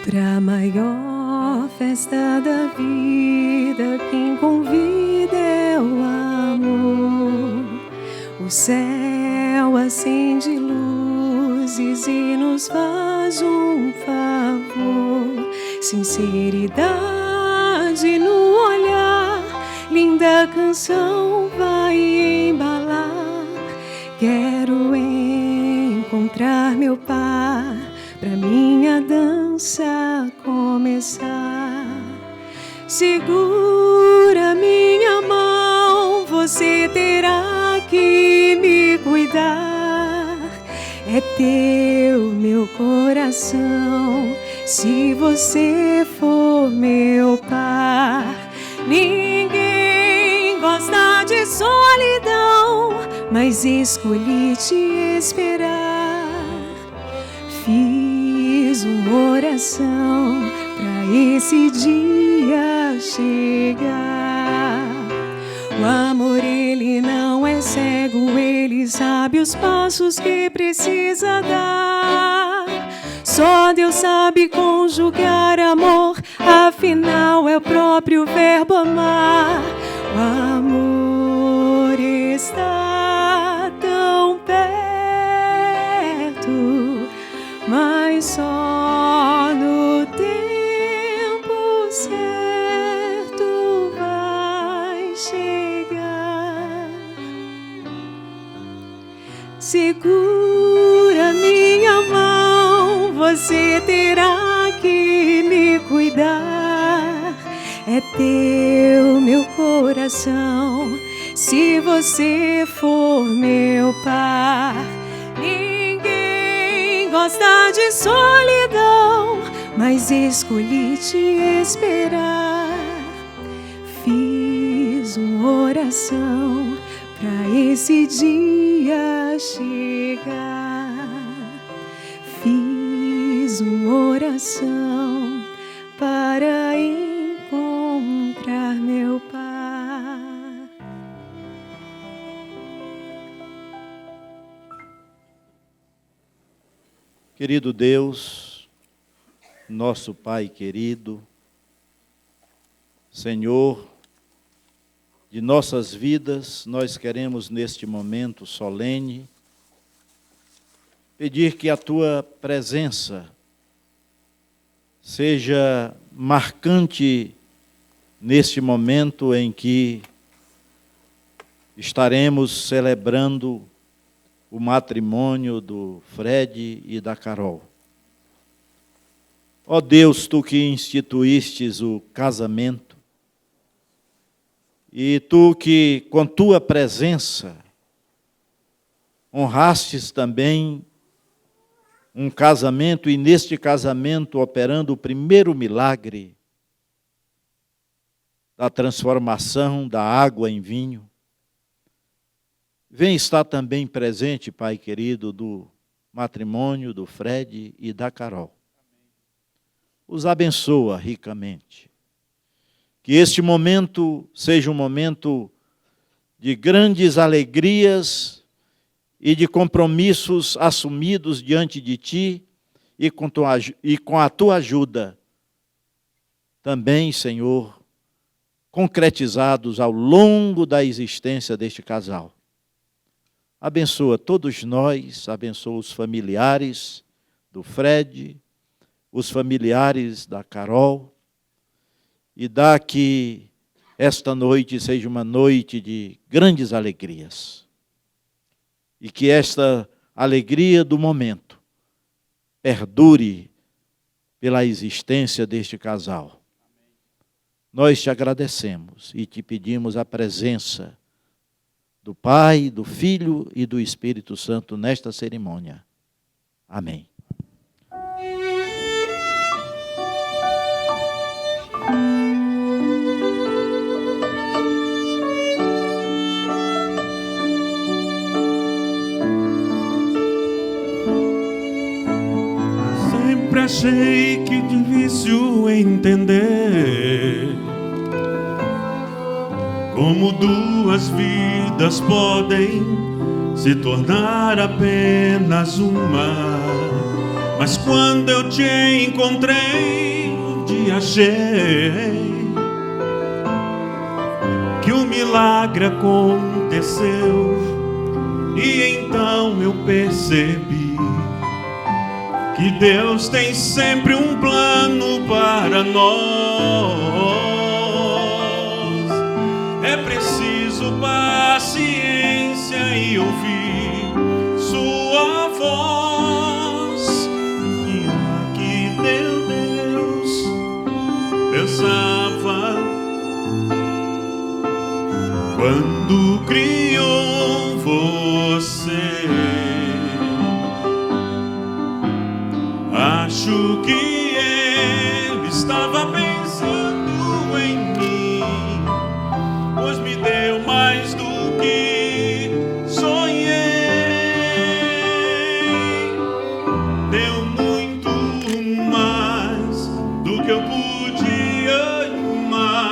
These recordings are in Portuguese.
Pra maior festa da vida, quem convida é o amor. O céu acende luzes e nos faz um favor. Sinceridade no olhar, linda canção vai embalar. Quero encontrar meu par, pra minha dança começar. Segura minha mão, você terá que me cuidar. É teu meu coração, se você for meu par. Ninguém gosta de solidão, mas escolhi te esperar. Fiz uma oração pra esse dia chegar. O amor, ele não é cego, ele sabe os passos que precisa dar. Só Deus sabe conjugar amor, afinal é o próprio verbo amar. O amor está tão perto, mas só no tempo certo vai chegar. Segura minha mão, você terá que me cuidar. É teu meu coração, se você for meu par. Ninguém gosta de solidão, mas escolhi te esperar. Fiz uma oração pra esse dia chegar. Fiz uma oração para encontrar meu par. Querido Deus, nosso Pai querido, Senhor de nossas vidas, nós queremos neste momento solene pedir que a Tua presença seja marcante neste momento em que estaremos celebrando o matrimônio do Fred e da Carol. Ó Deus, Tu que instituístes o casamento, e Tu que com Tua presença honrastes também um casamento, e neste casamento operando o primeiro milagre da transformação da água em vinho. Vem estar também presente, Pai querido, do matrimônio do Fred e da Carol. Os abençoa ricamente. Que este momento seja um momento de grandes alegrias e de compromissos assumidos diante de Ti e com a Tua ajuda também, Senhor, concretizados ao longo da existência deste casal. Abençoa todos nós, abençoa os familiares do Fred, os familiares da Carol, e dá que esta noite seja uma noite de grandes alegrias. E que esta alegria do momento perdure pela existência deste casal. Nós te agradecemos e te pedimos a presença do Pai, do Filho e do Espírito Santo nesta cerimônia. Amém. Sempre achei que difícil entender como duas vidas podem se tornar apenas uma. Mas quando eu te encontrei, um dia achei que o milagre aconteceu. E então eu percebi que Deus tem sempre um plano para nós. É preciso paciência e ouvir sua voz. E aqui Deus pensava quando criou você. Acho que Ele estava pensando em mim, pois me deu mais do que sonhei. Deu muito mais do que eu podia imaginar.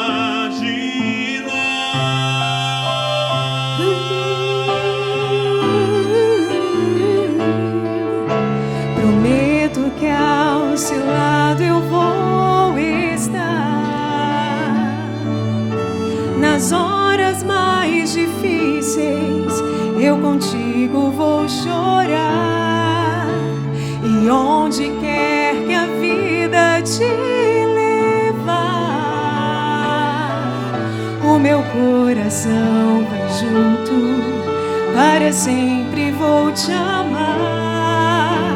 Prometo que ao seu lado eu vou estar nas horas mais difíceis. Eu contigo vou chorar, e onde quer que a vida te levar, o meu coração vai junto, para sempre vou te amar.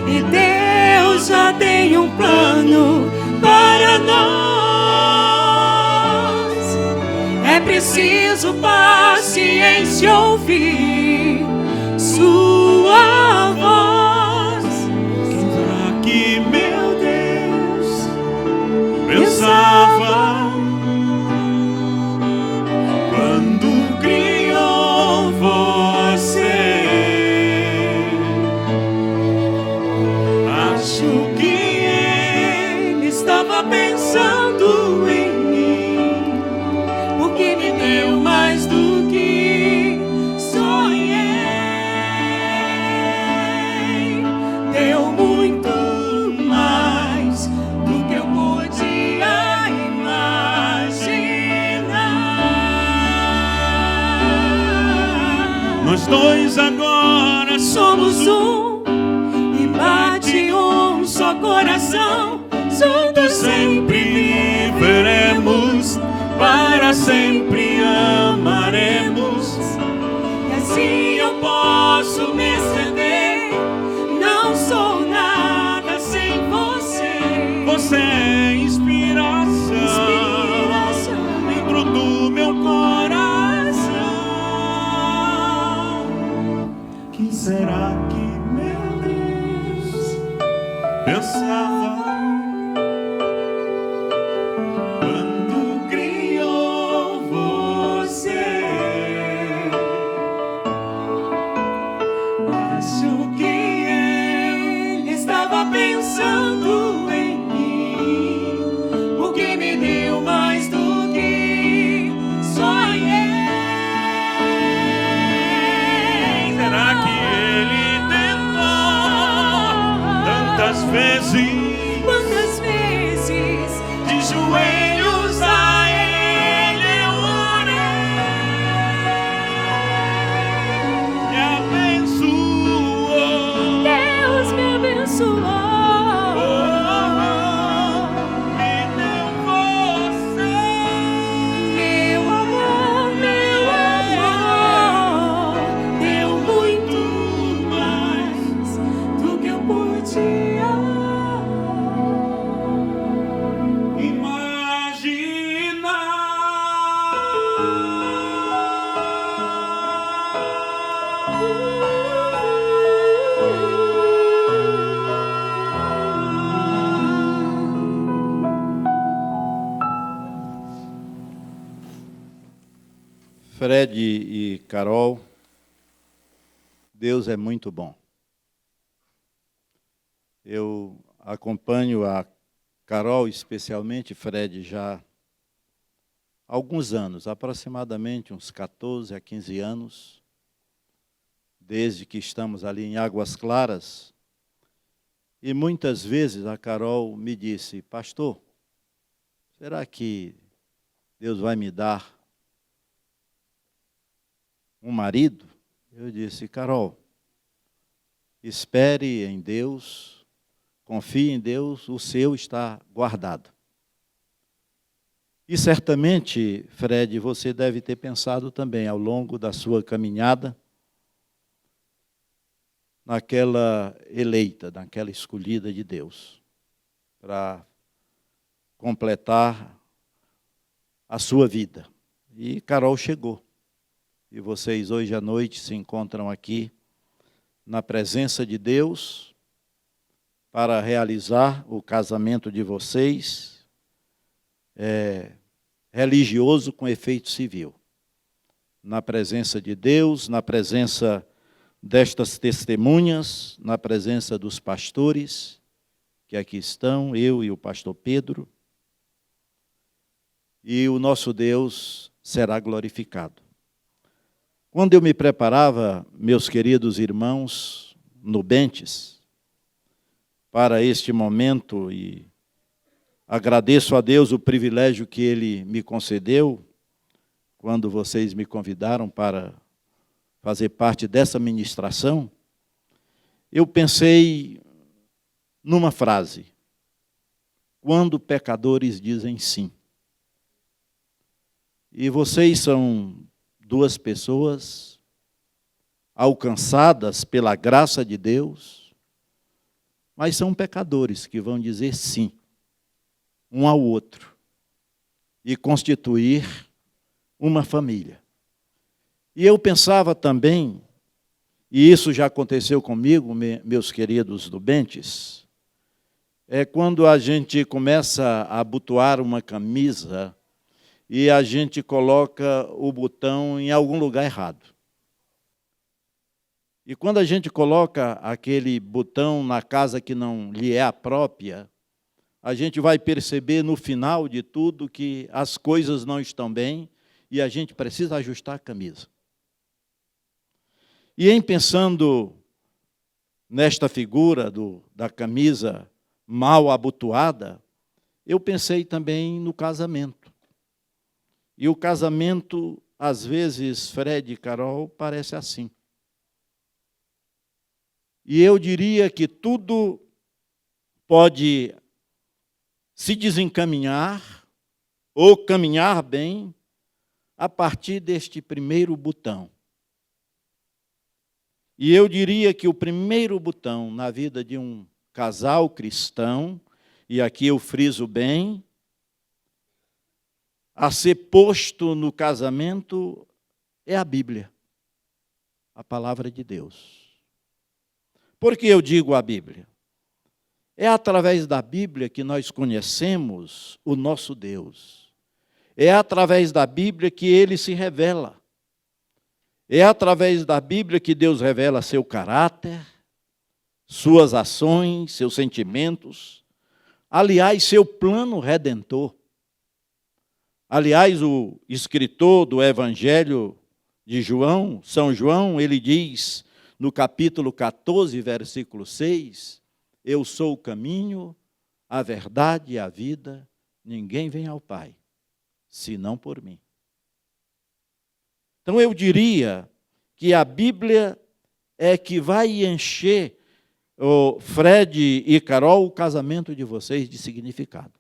E Deus já tem um plano para nós. É preciso paciência ouvir sua voz. Será que meu Deus pensava quando criou você? Acho que Ele estava pensando em mim, porque me deu mais do que sonhei. Deu muito mais do que eu podia imaginar. Nós dois agora somos um, e bate um só coração. Juntos sempre viveremos, para sempre amaremos. E assim eu posso me estender. Não sou nada sem você. Você é inspiração dentro do meu coração. Que será que meu Deus pensava quando criou você? Fred e Carol, Deus é muito bom. Eu acompanho a Carol, especialmente Fred, já há alguns anos, aproximadamente uns 14 a 15 anos, desde que estamos ali em Águas Claras. E muitas vezes a Carol me disse: pastor, será que Deus vai me dar um marido? Eu disse: Carol, espere em Deus, confie em Deus, o seu está guardado. E certamente, Fred, você deve ter pensado também ao longo da sua caminhada naquela eleita, naquela escolhida de Deus, para completar a sua vida. E Carol chegou. E vocês hoje à noite se encontram aqui na presença de Deus para realizar o casamento de vocês, religioso com efeito civil. Na presença de Deus, na presença destas testemunhas, na presença dos pastores que aqui estão, eu e o pastor Pedro, e o nosso Deus será glorificado. Quando eu me preparava, meus queridos irmãos nubentes, para este momento, e agradeço a Deus o privilégio que Ele me concedeu, quando vocês me convidaram para fazer parte dessa ministração, eu pensei numa frase: quando pecadores dizem sim. E vocês são duas pessoas alcançadas pela graça de Deus, mas são pecadores que vão dizer sim um ao outro e constituir uma família. E eu pensava também, e isso já aconteceu comigo, meus queridos nubentes, quando a gente começa a abotoar uma camisa e a gente coloca o botão em algum lugar errado. E quando a gente coloca aquele botão na casa que não lhe é a própria, a gente vai perceber no final de tudo que as coisas não estão bem e a gente precisa ajustar a camisa. E em pensando nesta figura da camisa mal abotoada, eu pensei também no casamento. E o casamento, às vezes, Fred e Carol, parece assim. E eu diria que tudo pode se desencaminhar ou caminhar bem a partir deste primeiro botão. E eu diria que o primeiro botão na vida de um casal cristão, e aqui eu friso bem, a ser posto no casamento é a Bíblia, a palavra de Deus. Por que eu digo a Bíblia? É através da Bíblia que nós conhecemos o nosso Deus. É através da Bíblia que Ele se revela. É através da Bíblia que Deus revela seu caráter, suas ações, seus sentimentos, aliás, seu plano redentor. Aliás, o escritor do Evangelho de João, São João, ele diz no capítulo 14, versículo 6, eu sou o caminho, a verdade e a vida, ninguém vem ao Pai, senão por mim. Então eu diria que a Bíblia é que vai encher, Fred e Carol, o casamento de vocês de significado.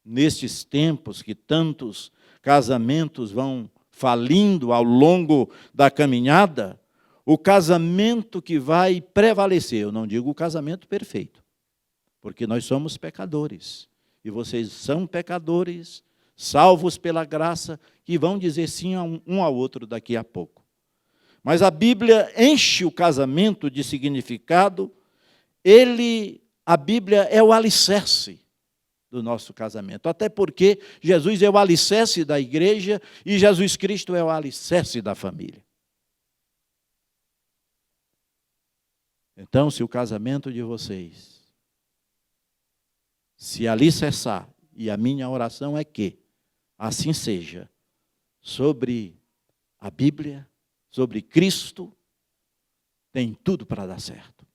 Nestes tempos que tantos casamentos vão falindo ao longo da caminhada, o casamento que vai prevalecer, eu não digo o casamento perfeito, porque nós somos pecadores, e vocês são pecadores, salvos pela graça, que vão dizer sim um ao outro daqui a pouco. Mas a Bíblia enche o casamento de significado, a Bíblia é o alicerce do nosso casamento. Até porque Jesus é o alicerce da igreja e Jesus Cristo é o alicerce da família. Então, se o casamento de vocês se alicerçar, e a minha oração é que assim seja, sobre a Bíblia, sobre Cristo, tem tudo para dar certo.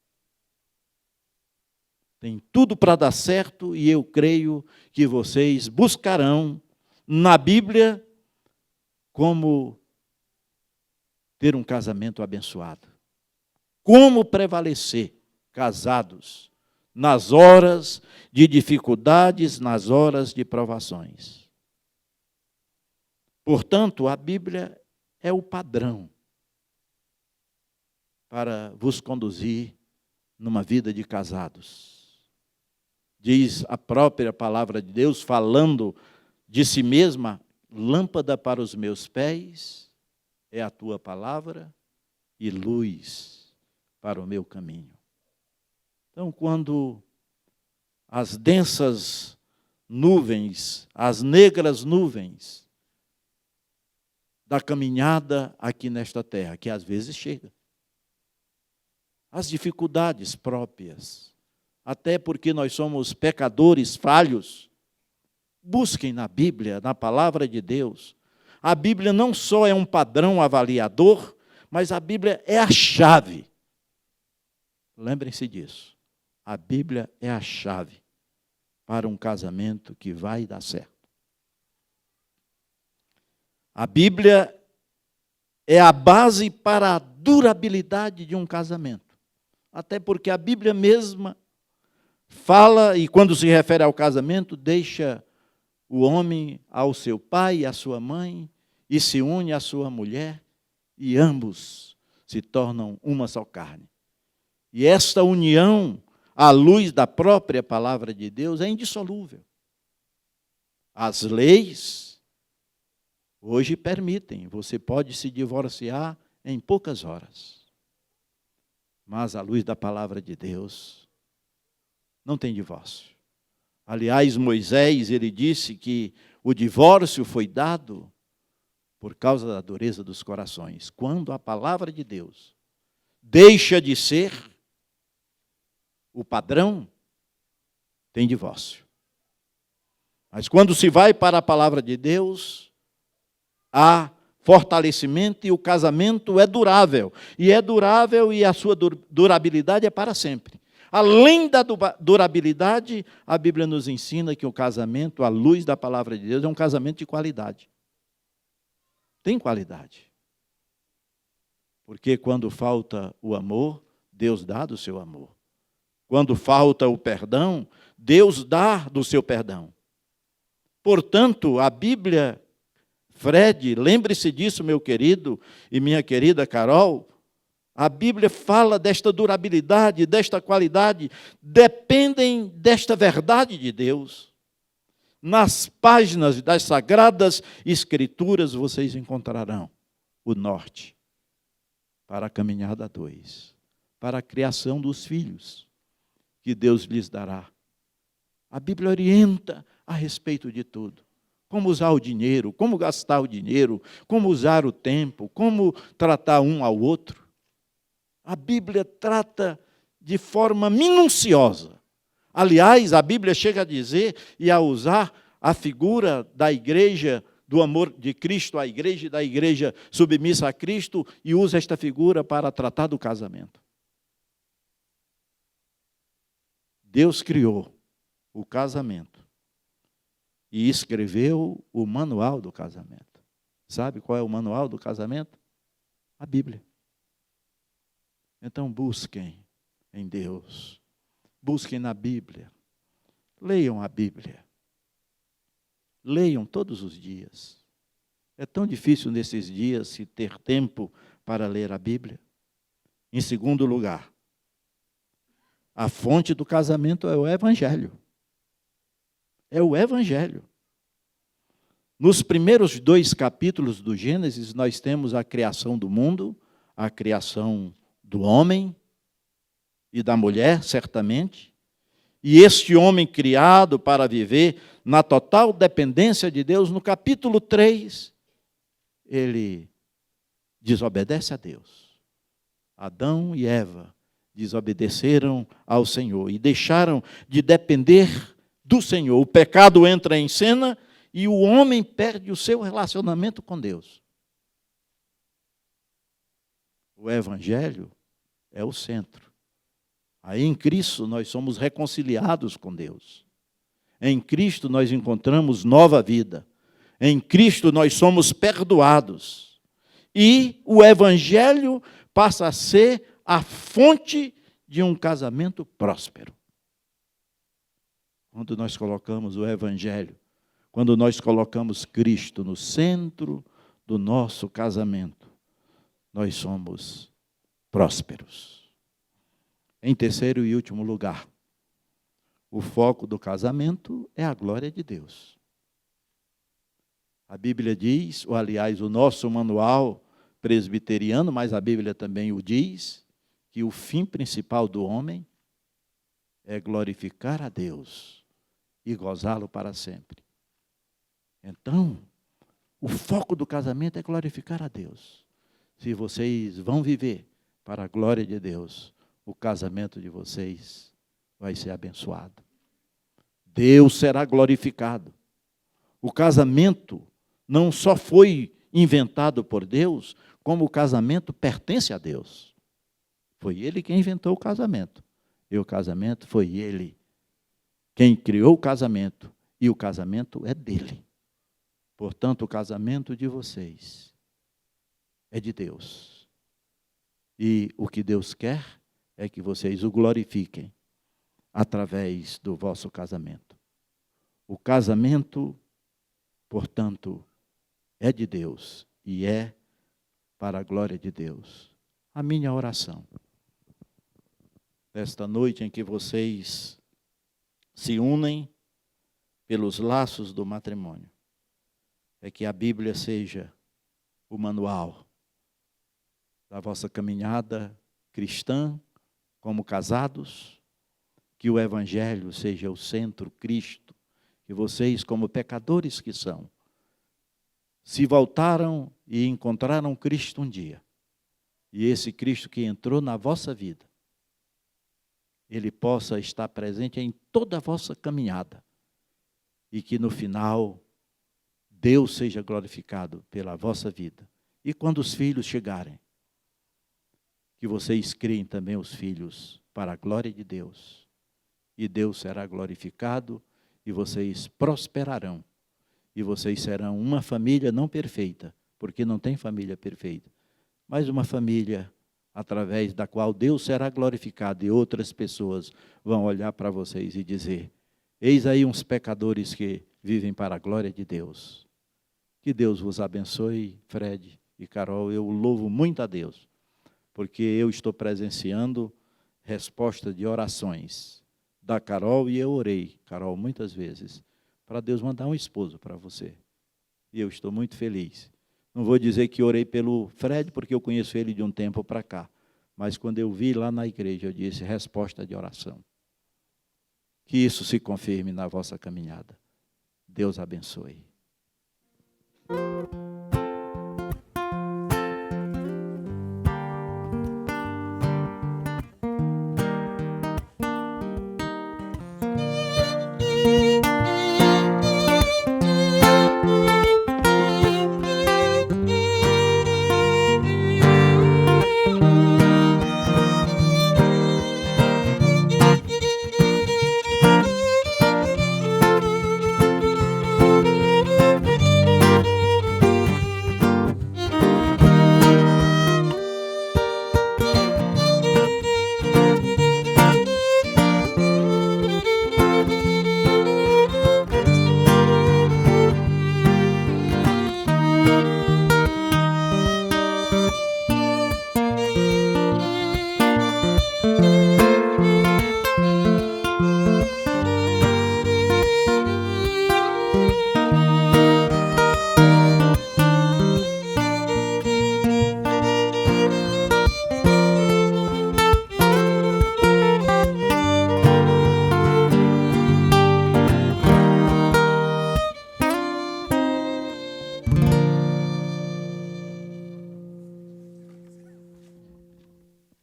Tem tudo para dar certo e eu creio que vocês buscarão na Bíblia como ter um casamento abençoado. Como prevalecer casados nas horas de dificuldades, nas horas de provações. Portanto, a Bíblia é o padrão para vos conduzir numa vida de casados. Diz a própria palavra de Deus, falando de si mesma, lâmpada para os meus pés é a tua palavra e luz para o meu caminho. Então, quando as densas nuvens, as negras nuvens da caminhada aqui nesta terra, que às vezes chega, as dificuldades próprias, até porque nós somos pecadores falhos, busquem na Bíblia, na palavra de Deus. A Bíblia não só é um padrão avaliador, mas a Bíblia é a chave. Lembrem-se disso. A Bíblia é a chave para um casamento que vai dar certo. A Bíblia é a base para a durabilidade de um casamento. Até porque a Bíblia mesma fala, e quando se refere ao casamento, deixa o homem ao seu pai e à sua mãe, e se une à sua mulher, e ambos se tornam uma só carne. E esta união, à luz da própria palavra de Deus, é indissolúvel. As leis hoje permitem, você pode se divorciar em poucas horas. Mas à luz da palavra de Deus, não tem divórcio. Aliás, Moisés, ele disse que o divórcio foi dado por causa da dureza dos corações. Quando a palavra de Deus deixa de ser o padrão, tem divórcio. Mas quando se vai para a palavra de Deus, há fortalecimento e o casamento é durável. E é durável e a sua durabilidade é para sempre. Além da durabilidade, a Bíblia nos ensina que o casamento, à luz da palavra de Deus, é um casamento de qualidade. Tem qualidade. Porque quando falta o amor, Deus dá do seu amor. Quando falta o perdão, Deus dá do seu perdão. Portanto, a Bíblia, Fred, lembre-se disso, meu querido e minha querida Carol, a Bíblia fala desta durabilidade, desta qualidade, dependem desta verdade de Deus. Nas páginas das Sagradas Escrituras vocês encontrarão o norte para a caminhada a dois, para a criação dos filhos que Deus lhes dará. A Bíblia orienta a respeito de tudo. Como usar o dinheiro, como gastar o dinheiro, como usar o tempo, como tratar um ao outro. A Bíblia trata de forma minuciosa. Aliás, a Bíblia chega a dizer e a usar a figura da igreja, do amor de Cristo à igreja e da igreja submissa a Cristo, e usa esta figura para tratar do casamento. Deus criou o casamento e escreveu o manual do casamento. Sabe qual é o manual do casamento? A Bíblia. Então busquem em Deus, busquem na Bíblia, leiam a Bíblia, leiam todos os dias. É tão difícil nesses dias se ter tempo para ler a Bíblia. Em segundo lugar, a fonte do casamento é o Evangelho. É o Evangelho. Nos primeiros 2 capítulos do Gênesis, nós temos a criação do mundo, a criação do homem e da mulher, certamente. E este homem criado para viver na total dependência de Deus, no capítulo 3, ele desobedece a Deus. Adão e Eva desobedeceram ao Senhor e deixaram de depender do Senhor. O pecado entra em cena e o homem perde o seu relacionamento com Deus. O Evangelho é o centro. Aí em Cristo nós somos reconciliados com Deus. Em Cristo nós encontramos nova vida. Em Cristo nós somos perdoados. E o Evangelho passa a ser a fonte de um casamento próspero. Quando nós colocamos o Evangelho, quando nós colocamos Cristo no centro do nosso casamento, nós somos prósperos. Em terceiro e último lugar, o foco do casamento é a glória de Deus. A Bíblia diz, ou aliás, o nosso manual presbiteriano, mas a Bíblia também o diz, que o fim principal do homem é glorificar a Deus e gozá-lo para sempre. Então, o foco do casamento é glorificar a Deus. Se vocês vão viver para a glória de Deus, o casamento de vocês vai ser abençoado. Deus será glorificado. O casamento não só foi inventado por Deus, como o casamento pertence a Deus. Foi Ele quem inventou o casamento. E o casamento foi Ele quem criou o casamento. E o casamento é dele. Portanto, o casamento de vocês é de Deus. E o que Deus quer é que vocês o glorifiquem através do vosso casamento. O casamento, portanto, é de Deus e é para a glória de Deus. A minha oração, nesta noite em que vocês se unem pelos laços do matrimônio, é que a Bíblia seja o manual da vossa caminhada cristã como casados, que o Evangelho seja o centro, Cristo, que vocês, como pecadores que são, se voltaram e encontraram Cristo um dia, e esse Cristo que entrou na vossa vida, Ele possa estar presente em toda a vossa caminhada, e que no final Deus seja glorificado pela vossa vida. E quando os filhos chegarem, que vocês criem também os filhos para a glória de Deus. E Deus será glorificado e vocês prosperarão. E vocês serão uma família não perfeita, porque não tem família perfeita, mas uma família através da qual Deus será glorificado e outras pessoas vão olhar para vocês e dizer: eis aí uns pecadores que vivem para a glória de Deus. Que Deus vos abençoe, Fred e Carol. Eu louvo muito a Deus, porque eu estou presenciando resposta de orações da Carol, e eu orei, Carol, muitas vezes, para Deus mandar um esposo para você. E eu estou muito feliz. Não vou dizer que orei pelo Fred, porque eu conheço ele de um tempo para cá, mas quando eu vi lá na igreja, eu disse: resposta de oração. Que isso se confirme na vossa caminhada. Deus abençoe.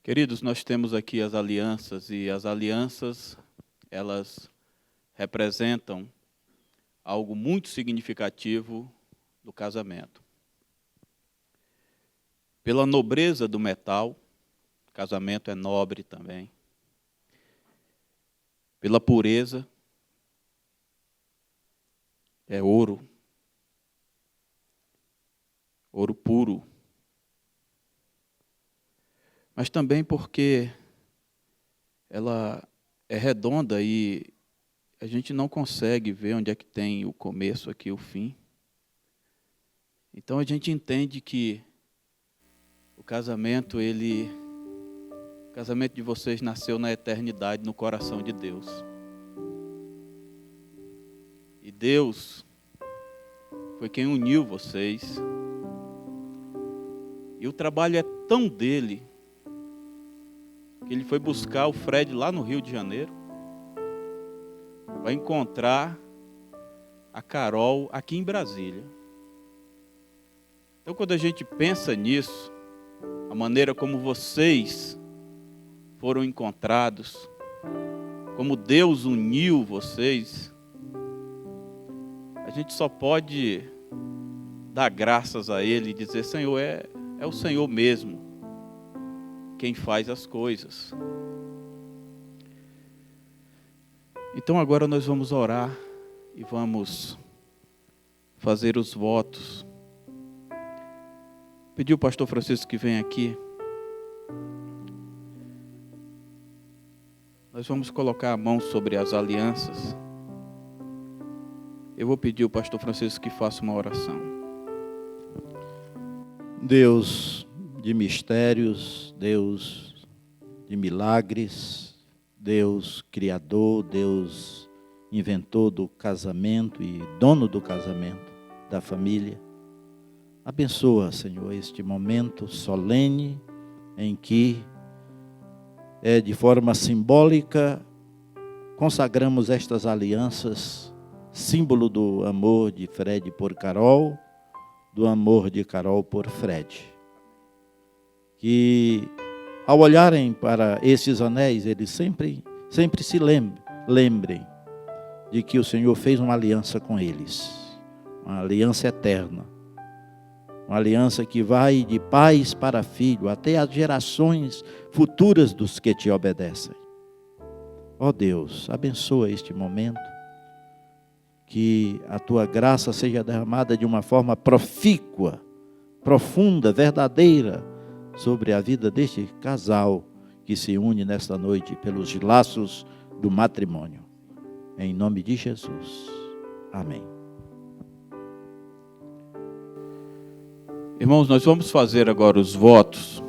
Queridos, nós temos aqui as alianças, e as alianças, elas representam algo muito significativo do casamento. Pela nobreza do metal, o casamento é nobre também. Pela pureza, é ouro. Ouro puro. Mas também porque ela é redonda e a gente não consegue ver onde é que tem o começo aqui, o fim. Então a gente entende que o casamento de vocês nasceu na eternidade, no coração de Deus. E Deus foi quem uniu vocês. E o trabalho é tão dele que ele foi buscar o Fred lá no Rio de Janeiro, vai encontrar a Carol aqui em Brasília. Então, quando a gente pensa nisso, a maneira como vocês foram encontrados, como Deus uniu vocês, a gente só pode dar graças a Ele e dizer: Senhor, é o Senhor mesmo quem faz as coisas. Então agora nós vamos orar e vamos fazer os votos. Pedir o pastor Francisco que venha aqui. Nós vamos colocar a mão sobre as alianças. Eu vou pedir o pastor Francisco que faça uma oração. Deus de mistérios, Deus de milagres, Deus criador, Deus inventor do casamento e dono do casamento, da família. Abençoa, Senhor, este momento solene em que, de forma simbólica, consagramos estas alianças, símbolo do amor de Fred por Carol, do amor de Carol por Fred. Que, ao olharem para esses anéis, eles sempre se lembrem de que o Senhor fez uma aliança com eles, uma aliança eterna, uma aliança que vai de pais para filho, até as gerações futuras dos que te obedecem. Ó Deus, abençoa este momento, que a tua graça seja derramada de uma forma profícua, profunda, verdadeira, sobre a vida deste casal que se une nesta noite pelos laços do matrimônio. Em nome de Jesus. Amém. Irmãos, nós vamos fazer agora os votos.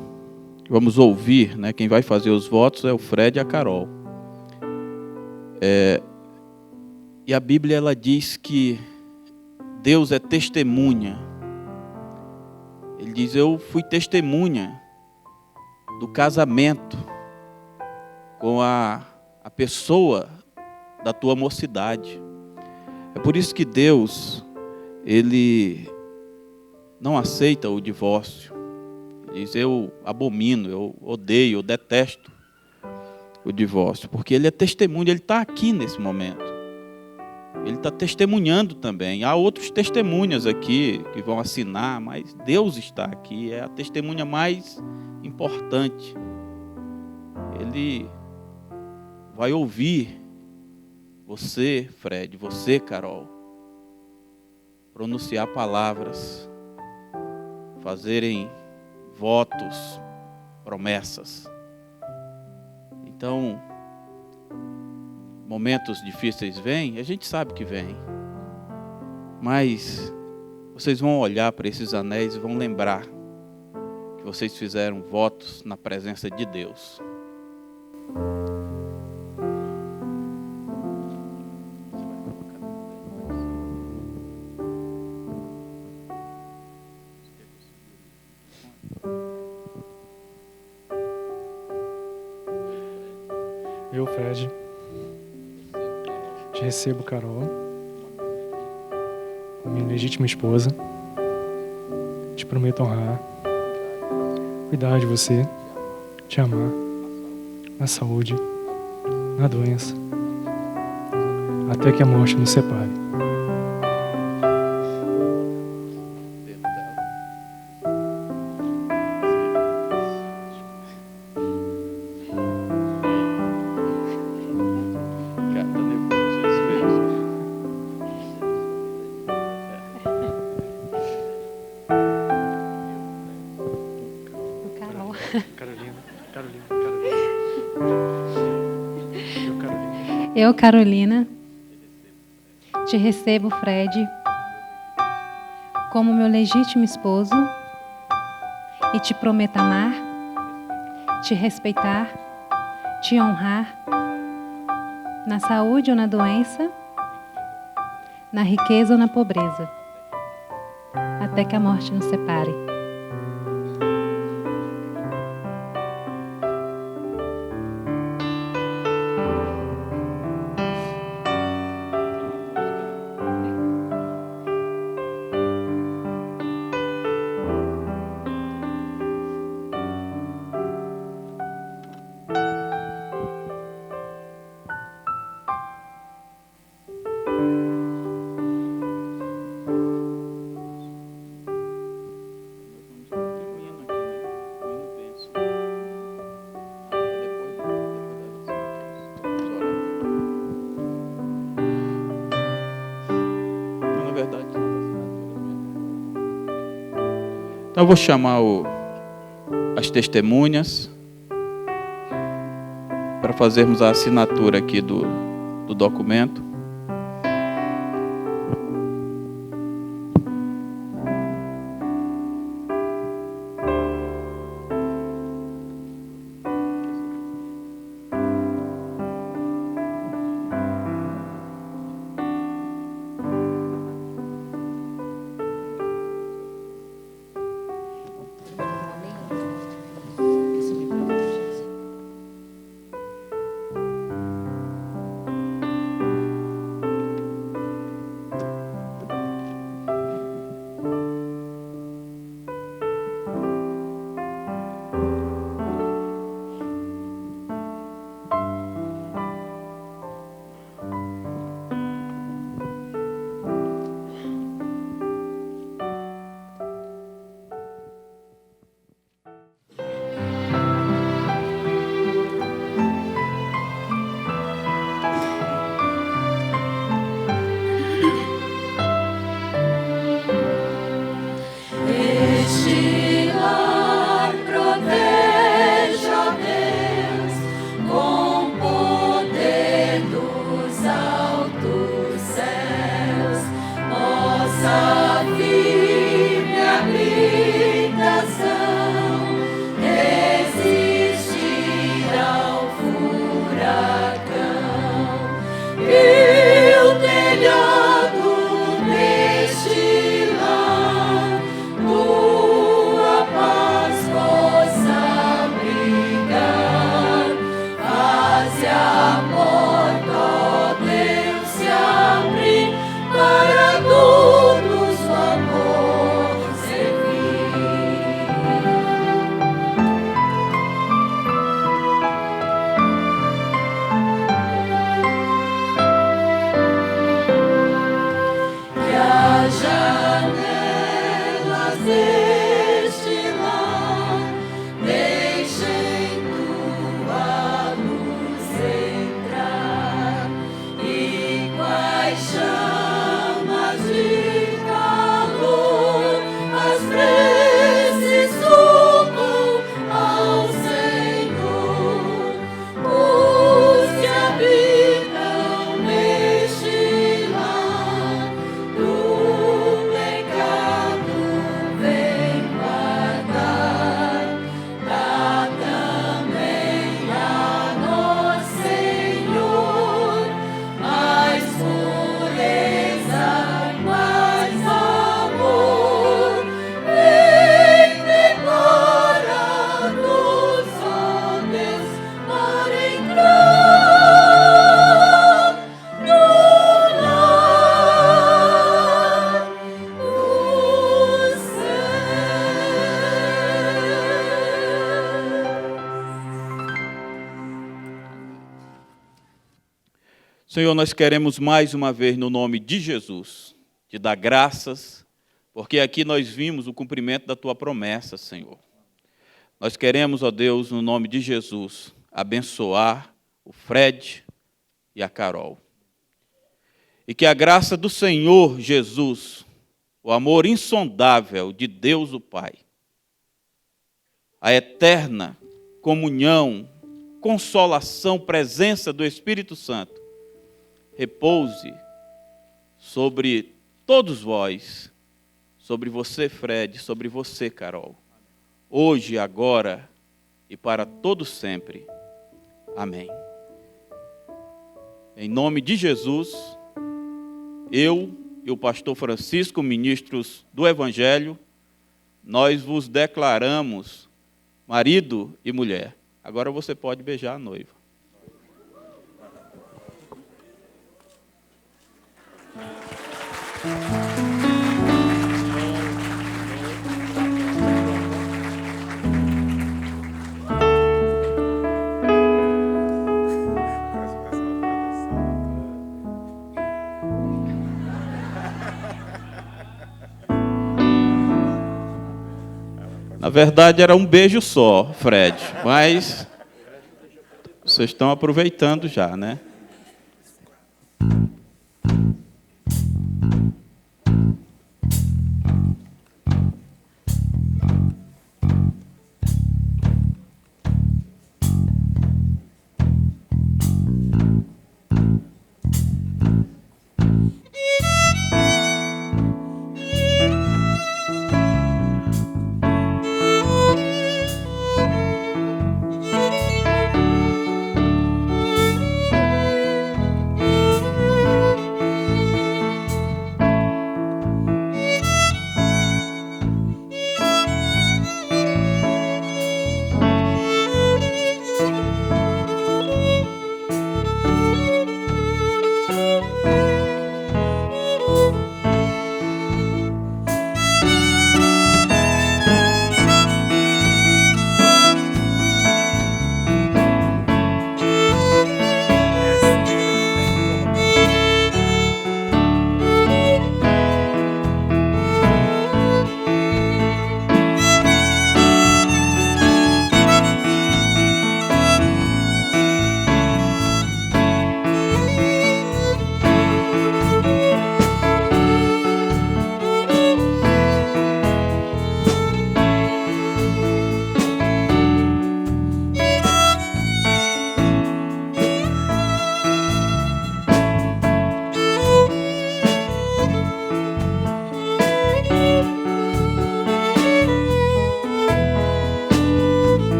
Vamos ouvir, né? Quem vai fazer os votos é o Fred e a Carol. E a Bíblia, ela diz que Deus é testemunha. Ele diz: eu fui testemunha do casamento com a pessoa da tua mocidade. É por isso que Deus, Ele não aceita o divórcio. Ele diz: eu abomino, eu odeio, eu detesto o divórcio, porque Ele é testemunha, Ele está aqui nesse momento. Ele está testemunhando também. Há outros testemunhas aqui que vão assinar, mas Deus está aqui, é a testemunha mais importante. Ele vai ouvir você, Fred, você, Carol, pronunciar palavras, fazerem votos, promessas. Então, momentos difíceis vêm, a gente sabe que vem. Mas vocês vão olhar para esses anéis e vão lembrar que vocês fizeram votos na presença de Deus. Eu, Fred, te recebo, Carol, como minha legítima esposa. Te prometo honrar, cuidar de você, te amar, na saúde, na doença, até que a morte nos separe. Eu, Carolina, te recebo, Fred, como meu legítimo esposo e te prometo amar, te respeitar, te honrar, na saúde ou na doença, na riqueza ou na pobreza, até que a morte nos separe. Então eu vou chamar as testemunhas para fazermos a assinatura aqui do documento. Senhor, nós queremos mais uma vez, no nome de Jesus, te dar graças, porque aqui nós vimos o cumprimento da tua promessa, Senhor. Nós queremos, ó Deus, no nome de Jesus, abençoar o Fred e a Carol. E que a graça do Senhor Jesus, o amor insondável de Deus o Pai, a eterna comunhão, consolação, presença do Espírito Santo, repouse sobre todos vós, sobre você, Fred, sobre você, Carol, hoje, agora e para todo sempre. Amém. Em nome de Jesus, eu e o pastor Francisco, ministros do Evangelho, nós vos declaramos marido e mulher. Agora você pode beijar a noiva. Na verdade, era um beijo só, Fred, mas vocês estão aproveitando já, né?